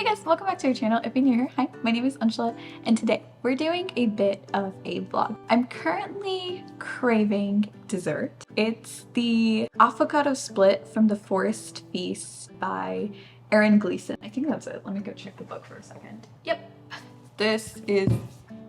Hey guys, welcome back to our channel. If you're new here, hi, my name is Anshula, and today we're doing a bit of a vlog. I'm currently craving dessert. It's the avocado split from The Forest Feast by Erin Gleeson. I think that's it. Let me go check the book for a second. Yep, this is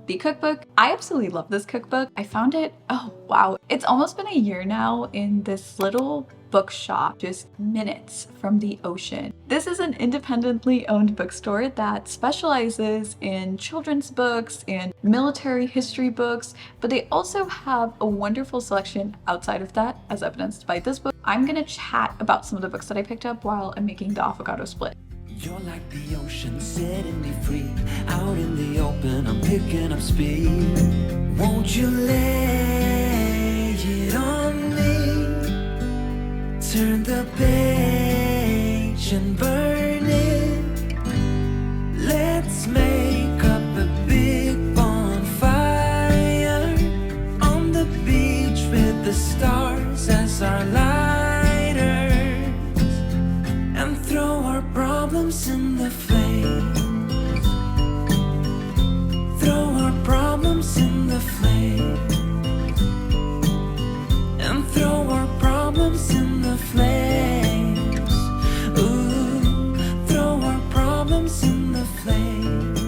the cookbook. I absolutely love this cookbook. I found it, oh wow, it's almost been a year now in this little bookshop just minutes from the ocean. This is an independently owned bookstore that specializes in children's books and military history books, but they also have a wonderful selection outside of that, as evidenced by this book. I'm gonna chat about some of the books that I picked up while I'm making the avocado split. You're like the ocean, setting me free. Out in the open, I'm picking up speed. Won't you lay it on me? Turn the page and burn it. Let's make up a big bonfire on the beach with the stars as our lighters, and throw our problems in the flames. Throw our problems in the flames. And throw our problems in the flames. Ooh, throw our problems in the flames.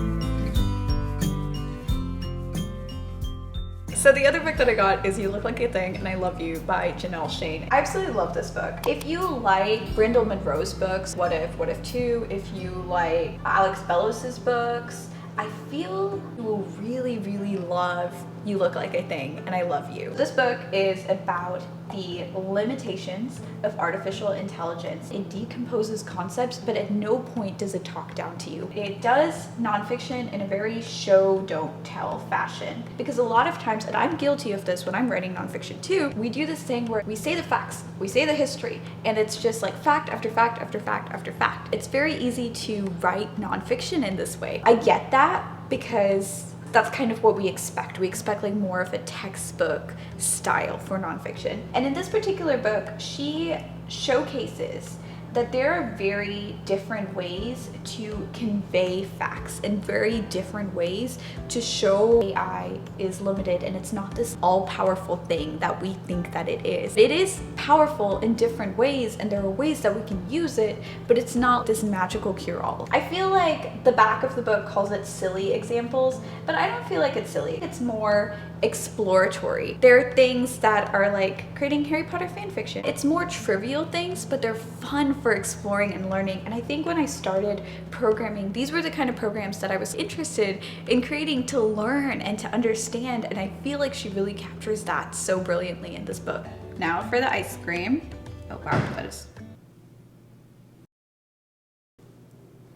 So the other book that I got is You Look Like a Thing and I Love You by Janelle Shane. I absolutely love this book. If you like Brindle Monroe's books, What If 2, if you like Alex Bellos's books, I feel you will really, really love You Look Like a Thing and I Love You. This book is about the limitations of artificial intelligence. It decomposes concepts, but at no point does it talk down to you. It does nonfiction in a very show, don't tell fashion. Because a lot of times, and I'm guilty of this when I'm writing nonfiction too, we do this thing where we say the facts, we say the history, and it's just like fact after fact after fact after fact. It's very easy to write nonfiction in this way. I get that because that's kind of what we expect. We expect like more of a textbook style for nonfiction. And in this particular book, she showcases that there are very different ways to convey facts and very different ways to show AI is limited and it's not this all-powerful thing that we think that it is. It is powerful in different ways and there are ways that we can use it, but it's not this magical cure-all. I feel like the back of the book calls it silly examples, but I don't feel like it's silly. It's more exploratory. There are things that are like creating Harry Potter fan fiction. It's more trivial things, but they're fun for exploring and learning. And I think when I started programming, these were the kind of programs that I was interested in creating to learn and to understand. And I feel like she really captures that so brilliantly in this book. Now for the ice cream. Oh wow, that is...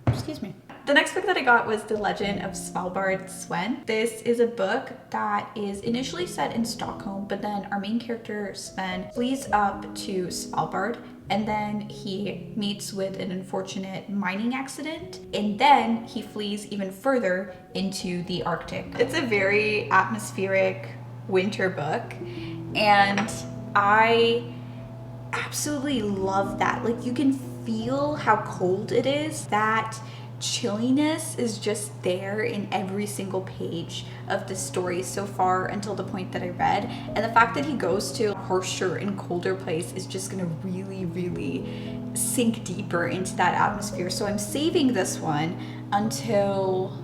Excuse me. The next book that I got was The Legend of Svalbard Sven. This is a book that is initially set in Stockholm, but then our main character Sven flees up to Svalbard and then he meets with an unfortunate mining accident and then he flees even further into the Arctic. It's a very atmospheric winter book and I absolutely love that. Like you can feel how cold it is. That chilliness is just there in every single page of the story so far until the point that I read. And the fact that he goes to a harsher and colder place is just gonna really, really sink deeper into that atmosphere. So I'm saving this one until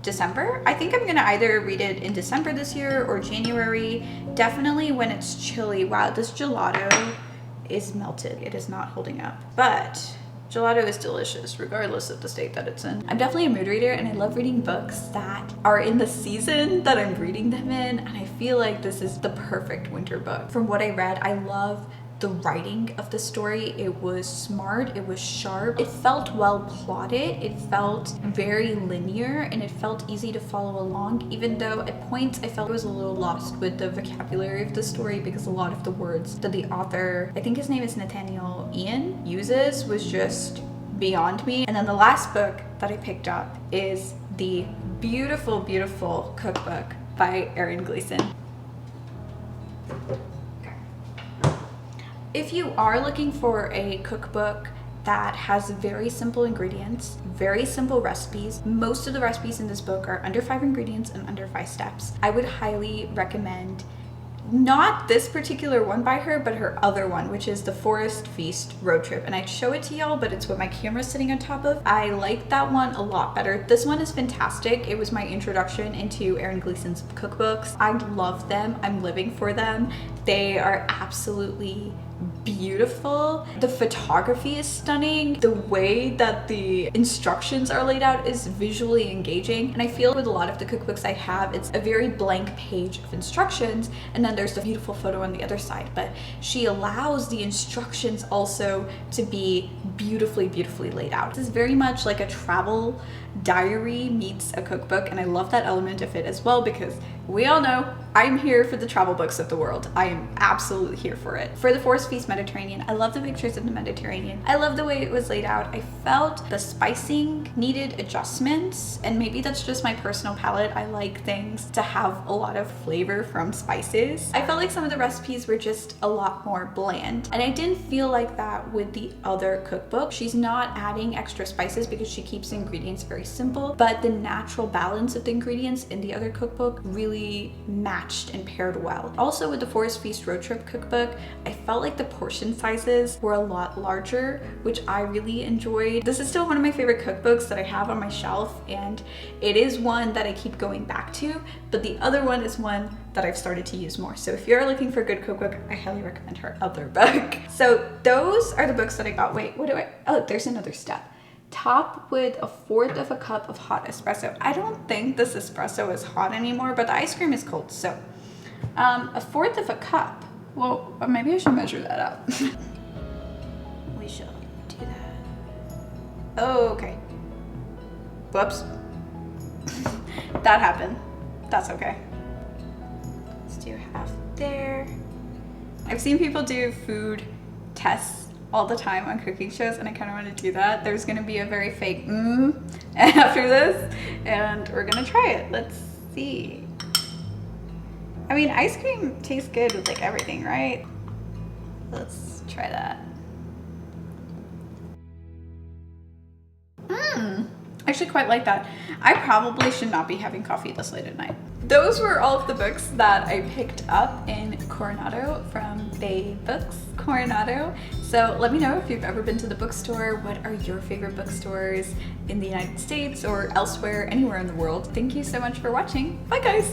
December. I think I'm gonna either read it in December this year or January. Definitely when it's chilly. Wow, this gelato is melted. It is not holding up, but gelato is delicious regardless of the state that it's in. I'm definitely a mood reader and I love reading books that are in the season that I'm reading them in, and I feel like this is the perfect winter book. From what I read, I love the writing of the story. It was smart, it was sharp, it felt well plotted, it felt very linear, and it felt easy to follow along, even though at points I felt I was a little lost with the vocabulary of the story because a lot of the words that the author, I think his name is Nathaniel Ian, uses was just beyond me. And then the last book that I picked up is the beautiful, beautiful cookbook by Erin Gleeson. If you are looking for a cookbook that has very simple ingredients, very simple recipes. Most of the recipes in this book are under 5 ingredients and under 5 steps. I would highly recommend not this particular one by her, but her other one, which is the Forest Feast Road Trip. And I'd show it to y'all, but it's what my camera's sitting on top of. I like that one a lot better. This one is fantastic. It was my introduction into Erin Gleason's cookbooks. I love them. I'm living for them. They are absolutely beautiful. The photography is stunning. The way that the instructions are laid out is visually engaging. And I feel with a lot of the cookbooks I have, it's a very blank page of instructions, and then there's the beautiful photo on the other side. But she allows the instructions also to be beautifully, beautifully laid out. This is very much like a travel diary meets a cookbook, and I love that element of it as well, because we all know I'm here for the travel books of the world. I am absolutely here for it. For the Forest Feast Mediterranean, I love the pictures of the Mediterranean. I love the way it was laid out. I felt the spicing needed adjustments, and maybe that's just my personal palate. I like things to have a lot of flavor from spices. I felt like some of the recipes were just a lot more bland, and I didn't feel like that with the other cookbook. She's not adding extra spices because she keeps the ingredients very simple, but the natural balance of the ingredients in the other cookbook really matched and paired well. Also with the Forest Feast Road Trip cookbook, I felt like the portion sizes were a lot larger, which I really enjoyed. This is still one of my favorite cookbooks that I have on my shelf, and it is one that I keep going back to, but the other one is one that I've started to use more. So if you're looking for a good cookbook, I highly recommend her other book. So those are the books that I got. Wait, what do I, oh, there's another step. Top with 1/4 of a cup of hot espresso. I don't think this espresso is hot anymore, but the ice cream is cold. So 1/4 of a cup. Well, maybe I should measure that out. We shall do that. Oh, okay. Whoops. That happened. That's okay. Let's do half there. I've seen people do food tests all the time on cooking shows, and I kind of want to do that. There's going to be a very fake after this, and we're going to try it. Let's see. I mean, ice cream tastes good with like everything, right? Let's try that. I actually quite like that. I probably should not be having coffee this late at night. Those were all of the books that I picked up in Coronado from Bay Books Coronado. So let me know if you've ever been to the bookstore. What are your favorite bookstores in the United States or elsewhere, anywhere in the world? Thank you so much for watching. Bye guys.